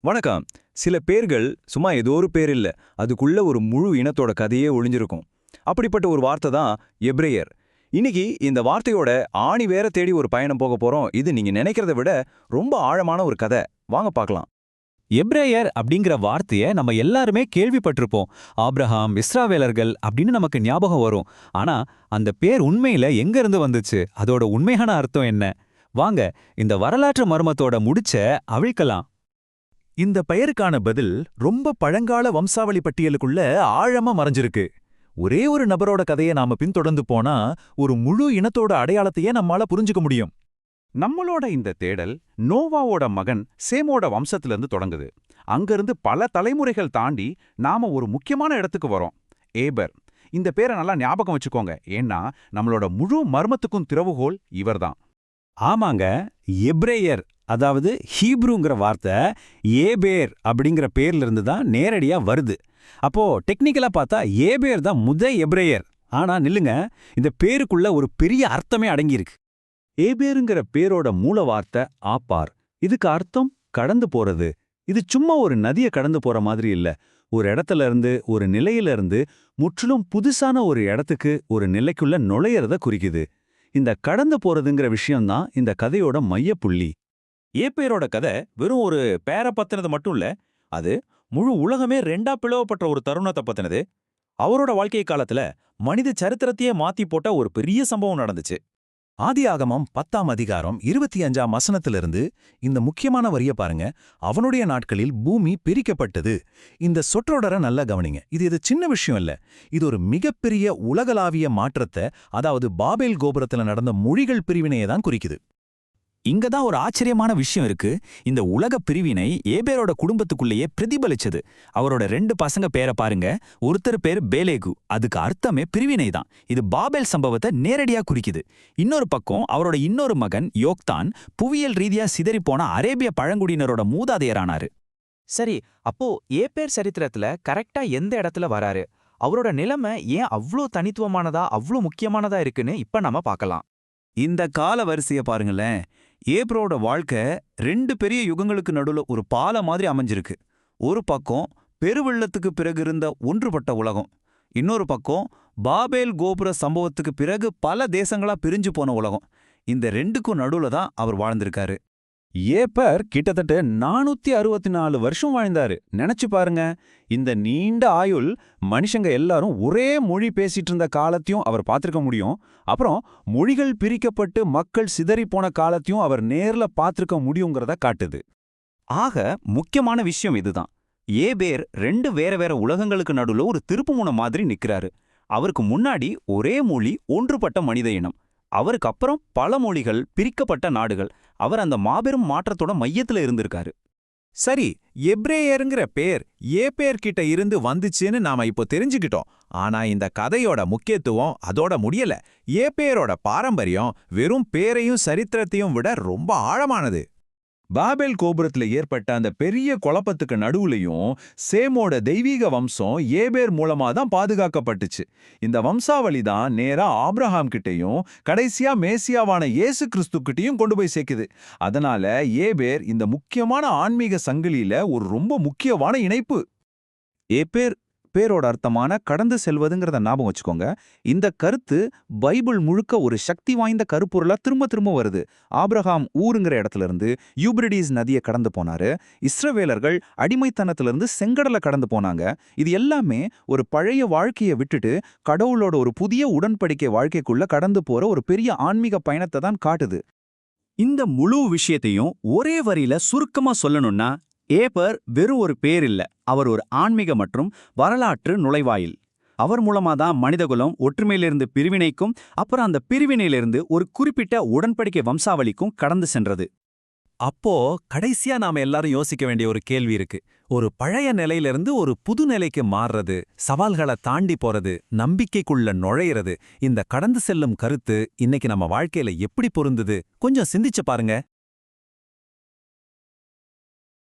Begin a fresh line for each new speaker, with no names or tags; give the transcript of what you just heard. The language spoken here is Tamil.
வணக்கம். சில பேர்கள் சும்மா ஏதோ ஒரு பேர் இல்ல, அதுக்குள்ள ஒரு முழு இனத்தோட கதையே ஒளிஞ்சிருக்கும். அப்படிப்பட்ட ஒரு வார்த்தை தான் எபிரேயர். இன்னைக்கு இந்த வார்த்தையோட ஆணி வேற தேடி ஒரு பயணம் போக போறோம். இது நீங்க நினைக்கிறத விட ரொம்ப ஆழமான ஒரு கதை. வாங்க பார்க்கலாம்.
எப்ரேயர் அப்படிங்கிற வார்த்தைய நம்ம எல்லாருமே கேள்விப்பட்டிருப்போம். ஆபிரகாம், இஸ்ராவேலர்கள் அப்படின்னு நமக்கு ஞாபகம் வரும். ஆனா அந்த பேர் உண்மையில எங்க இருந்து வந்துச்சு, அதோட உண்மையான அர்த்தம் என்ன? வாங்க இந்த வரலாற்று மர்மத்தோட முடிச்ச அவிழ்க்கலாம்.
இந்த பெயருக்கான பதில் ரொம்ப பழங்கால வம்சாவளி பட்டியலுக்குள்ள ஆழமா மறைஞ்சிருக்கு. ஒரே ஒரு நபரோட கதையை நாம பின்தொடர்ந்து போனா ஒரு முழு இனத்தோட அடையாளத்தையே நம்மால புரிஞ்சுக்க முடியும்.
நம்மளோட இந்த தேடல் நோவாவோட மகன் சேமோட வம்சத்திலிருந்து தொடங்குது. அங்கிருந்து பல தலைமுறைகள் தாண்டி நாம ஒரு முக்கியமான இடத்துக்கு வரோம், ஏபர். இந்த பேரை நல்லா ஞாபகம் வச்சுக்கோங்க, ஏன்னா நம்மளோட முழு மர்மத்துக்கும் திறவுகோல் இவர்தான்.
ஆமாங்க, எப்ரேயர் அதாவது ஹீப்ரூங்கிற வார்த்தை ஏபேர் அப்படிங்கிற பேர்ல இருந்து தான் நேரடியா வருது. அப்போ டெக்னிக்கலா பார்த்தா ஏபேர் தான் எப்ரேயர். ஆனா நில்லுங்க, இந்த பேருக்குள்ள ஒரு பெரிய அர்த்தமே அடங்கியிருக்கு.
ஏபேருங்கிற பேரோட மூல வார்த்தை ஆப்பார். இதுக்கு அர்த்தம் கடந்து போறது. இது சும்மா ஒரு நதியை கடந்து போற மாதிரி இல்ல. ஒரு இடத்துல இருந்து, ஒரு நிலையில இருந்து முற்றிலும் புதுசான ஒரு இடத்துக்கு, ஒரு நிலைக்குள்ள நுழையறத குறிக்குது. இந்த கடந்து போறதுங்கிற விஷயம்தான் இந்த கதையோட மையப்புள்ளி.
ஏபேரோட கதை வெறும் ஒரு பேரை பத்தினது மட்டும் இல்ல, அது முழு உலகமே ரெண்டா பிளவுபட்ட ஒரு தருணத்தை பத்தினது. அவரோட வாழ்க்கை காலத்துல மனித சரித்திரத்தையே மாத்தி போட்ட ஒரு பெரிய சம்பவம் நடந்துச்சு.
ஆதியாகமம் 10ஆம் அதிகாரம் 25ஆம் வசனத்திலிருந்து இந்த முக்கியமான வரிய பாருங்க. அவனுடைய நாட்களில் பூமி பிரிக்கப்பட்டது. இந்த சொற்றொடரை நல்லா கவனிங்க. இது சின்ன விஷயம் இல்ல. இது ஒரு மிகப்பெரிய உலகளாவிய மாற்றத்தை, அதாவது பாபேல் கோபுரத்துல நடந்த மொழிகள் பிரிவினையை தான் குறிக்குது.
இங்க தான் ஒரு ஆச்சரியமான விஷயம் இருக்கு. இந்த உலக பிரிவினை ஏபேரோட குடும்பத்துக்குள்ளேயே பிரதிபலிச்சது. அவரோட 2 பசங்க பேரை பாருங்க. ஒருத்தர் பேர் பேலேகு, அதுக்கு அர்த்தமே பிரிவினை தான். இது பாபேல் சம்பவத்தை நேரடியா குறிக்குது. இன்னொரு பக்கம் அவரோட இன்னொரு மகன் யோக்தான் புவியியல் ரீதியா சிதறிப்போன அரேபிய பழங்குடியினரோட மூதாதையரானாரு.
சரி, அப்போ ஏபேர் சரித்திரத்துல கரெக்டா எந்த இடத்துல வராரு? அவரோட நிலைமை ஏன் அவ்ளோ தனித்துவமானதா, அவ்ளோ முக்கியமானதா இருக்குன்னு இப்ப நாம பார்க்கலாம்.
இந்த கால வரிசைய பாருங்களேன். ஏப்ரோட வாழ்க்கை 2 பெரிய யுகங்களுக்கு நடுவுல ஒரு பாலம் மாதிரி அமைஞ்சிருக்கு. ஒரு பக்கம் பெருவெள்ளத்துக்கு பிறகு இருந்த ஒன்றுபட்ட உலகம், இன்னொரு பக்கம் பாபேல் கோபுர சம்பவத்துக்கு பிறகு பல தேசங்களா பிரிஞ்சு போன உலகம். இந்த 2க்கும் நடுவுல தான் அவர் வாழ்ந்திருக்காரு. ஏப்பர் கிட்டத்தட்ட 464 வருஷம் வாழ்ந்தாரு. நினைச்சு பாருங்க. இந்த நீண்ட ஆயுள் மனுஷங்க எல்லாரும் ஒரே மொழி பேசிட்டு இருந்த காலத்தையும் அவர் பார்த்திருக்க முடியும். அப்புறம் மொழிகள் பிரிக்கப்பட்டு மக்கள் சிதறி போன காலத்தையும் அவர் நேர்ல பார்த்திருக்க முடியுங்கிறத காட்டுது.
ஆக முக்கியமான விஷயம் இதுதான். ஏபேர் 2 வேற வேற உலகங்களுக்கு நடுவுல ஒரு திருப்புமுனை மாதிரி நிக்கிறாரு. அவருக்கு முன்னாடி ஒரே மொழி, ஒன்றுபட்ட மனித இனம். அவருக்கு அப்புறம் பல மொழிகள், பிரிக்கப்பட்ட நாடுகள். அவர் அந்த மாபெரும் மாற்றத்தோட மையத்துல இருந்திருக்காரு.
சரி, எப்ரேயருங்கிற பேர் ஏபேர் கிட்ட இருந்து வந்துச்சுன்னு நாம இப்போ தெரிஞ்சுக்கிட்டோம். ஆனா இந்த கதையோட முக்கியத்துவம் அதோட முடியல. ஏபேரோட பாரம்பரியம் வெறும் பேரையும் சரித்திரத்தையும் விட ரொம்ப ஆழமானது.
பாபேல் கோபுரத்துல ஏற்பட்ட அந்த பெரிய குழப்பத்துக்கு நடுவுலையும் சேமோட தெய்வீக வம்சம் ஏபேர் மூலமா தான் பாதுகாக்கப்பட்டுச்சு. இந்த வம்சாவளி தான் நேரா ஆபிரகாம் கிட்டையும் கடைசியா மேசியாவான இயேசு கிறிஸ்துக்கிட்டையும் கொண்டு போய் சேர்க்குது. அதனால ஏபேர் இந்த முக்கியமான ஆன்மீக சங்கிலியில ஒரு ரொம்ப முக்கியமான இணைப்பு. ஏபேர் பேரோட அர்த்தமான கடந்து செல்வதுங்கிறத ஞாபகம் வச்சுக்கோங்க. இந்த கருத்து பைபிள் முழுக்க ஒரு சக்தி வாய்ந்த கருப்பொருளா திரும்ப திரும்ப வருது. ஆபிரகாம் ஊருங்கிற இடத்துல இருந்து யூப்ரடீஸ் நதியை கடந்து போனாரு. இஸ்ரவேலர்கள் அடிமைத்தனத்திலிருந்து செங்கடலை கடந்து போனாங்க. இது எல்லாமே ஒரு பழைய வாழ்க்கையை விட்டுட்டு கடவுளோட ஒரு புதிய உடன்படிக்கை வாழ்க்கைக்குள்ள கடந்து போற ஒரு பெரிய ஆன்மீக பயணத்தை தான் காட்டுது.
இந்த முழு விஷயத்தையும் ஒரே வரியில சுருக்கமா சொல்லணும்னா, ஏபர் வெறும் ஒரு பேர் இல்ல, அவர் ஒரு ஆன்மீக மற்றும் வரலாற்று நுழைவாயில். அவர் மூலமா தான் மனிதகுலம் ஒற்றுமையிலிருந்து பிரிவினைக்கும், அப்புறம் அந்த பிரிவினையிலிருந்து ஒரு குறிப்பிட்ட உடன்படிக்கை வம்சாவளிக்கும் கடந்து சென்றது.
அப்போ கடைசியா நாம எல்லாரும் யோசிக்க வேண்டிய ஒரு கேள்வி இருக்கு. ஒரு பழைய நிலையிலிருந்து ஒரு புது நிலைக்கு மாறுறது, சவால்களை தாண்டி போறது, நம்பிக்கைக்குள்ள நுழையிறது, இந்த கடந்து செல்லும் கருத்து இன்னைக்கு நம்ம வாழ்க்கையில எப்படி பொருந்துது? கொஞ்சம் சிந்திச்சு பாருங்க.